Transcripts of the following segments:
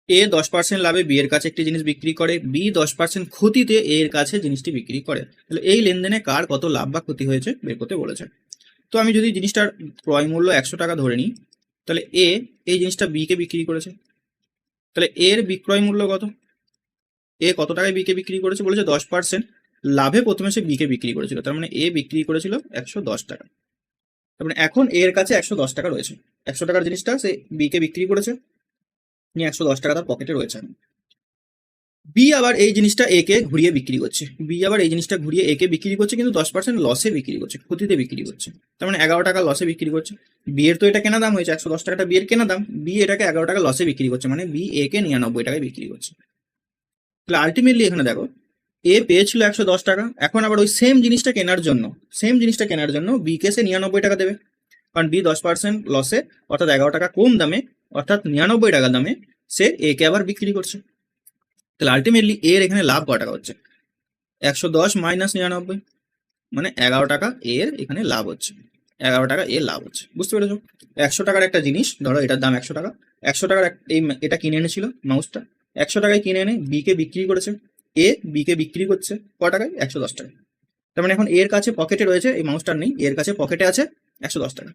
এ 10% লাভে বি এর কাছে একটি জিনিস বিক্রি করে, বি 10% ক্ষতিতে এ এর কাছে জিনিসটি বিক্রি করে। তাহলে এই লেনদেনে কার কত লাভ বা ক্ষতি হয়েছে বের করতে বলেছে। তো আমি যদি জিনিসটার ক্রয় মূল্য 100 টাকা ধরে নিই, তাহলে এ এই জিনিসটা বি কে বিক্রি করেছে। তাহলে এর বিক্রয় মূল্য কত? এ কত টাকায় বি কে বিক্রি করেছে বলেছে 10% লাভে প্রথমে সে বি কে বিক্রি করেছিল, তার মানে এ বিক্রি করেছিল 110 টাকা। তার মানে এখন এর কাছে 110 টাকা রয়েছে। 100 টাকার জিনিসটা সে বি কে বিক্রি করেছে, নিয়ে 110 টাকা তার পকেটে রয়েছে। বি আবার এই জিনিসটা এ কে ঘুরিয়ে বিক্রি করছে, বি আবার এই জিনিসটা ঘুরিয়ে এ কে বিক্রি করছে, কিন্তু 10% লসে বিক্রি করছে, ক্ষতিতে বিক্রি করছে। তার মানে 11 টাকা লসে বিক্রি করছে। বি এর তো এটা কেনা দাম হয়েছে 110 টাকাটা, বি এর কেনা দাম, বি এটাকে 11 টাকা লসে বিক্রি করছে, মানে বি এ কে 99 টাকায় বিক্রি করছে। তাহলে আলটিমেটলি এখানে দেখো এ পেয়েছিল 110 টাকা, এখন আবার ওই সেম জিনিসটা কেনার জন্য বি কে সে 99 টাকা দেবে, কারণ বি 10% লসে অর্থাৎ 11 টাকা কম দামে অর্থাৎ 99 টাকা দামে সে এ কে আবার বিক্রি করছে। তাহলে আলটিমেটলি এর এখানে লাভ কত টাকা হচ্ছে? 110 মাইনাস 99, মানে 11 টাকা এর এখানে লাভ হচ্ছে। 11 টাকা এর লাভ হচ্ছে, বুঝতে পেরেছো? 100 টাকার একটা জিনিস, ধরো এটার দাম 100 টাকা, 100 টাকার এটা কিনে এনেছিল মাউসটা, 100 টাকায় কিনে এনে বি কে বিক্রি করেছে, এ বি কে বিক্রি করছে ক টাকায়? 110 টাকায়। তার মানে এখন এর কাছে পকেটে রয়েছে, এই মাউসটার নেই, এর কাছে পকেটে আছে 110 টাকা।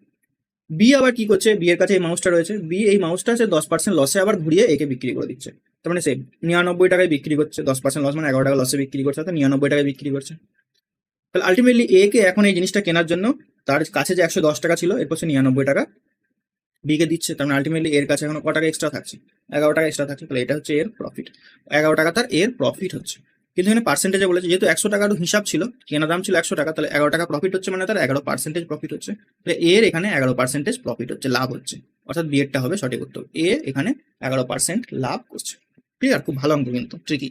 বি আবার কি করছে? বি এর কাছে এই মাউসটা রয়েছে, বি এই মাউসটা আছে 10% লসে আবার ঘুরিয়ে একে বিক্রি করে দিচ্ছে। তার মানে সে 99 টাকায় বিক্রি করছে, 10% লস মানে 11 টাকা লসে বিক্রি করছে, অর্থাৎ 99 টাকায় বিক্রি করছে। তাহলে আলটিমেটলি এ কে এখন এই জিনিসটা কেনার জন্য তার কাছে যে 110 টাকা ছিল এরপর সে 99 টাকা বি কে দিচ্ছে, তার মানে আলটিমেটলি এর কাছে এখন ক টাকা এক্সট্রা থাকছে? 11 টাকা এক্সট্রা থাকছে। তাহলে এটা হচ্ছে এর প্রফিট, 11 টাকা তার এর প্রফিট হচ্ছে। কিন্তু এখানে পার্সেন্টেজে বলেছে, যেহেতু 100 টাকার হিসাব ছিল, কেনা দাম ছিল 100 টাকা, তাহলে 11 টাকা প্রফিট হচ্ছে, মানে তার 11% প্রফিট হচ্ছে। তাহলে এর এখানে 11% প্রফিট হচ্ছে, লাভ হচ্ছে, অর্থাৎ বি এরটা হবে সঠিক উত্তর। এ এখানে 11% লাভ করছে। ক্লিয়ার? খুব ভালো অঙ্ক কিন্তু ট্রিকি।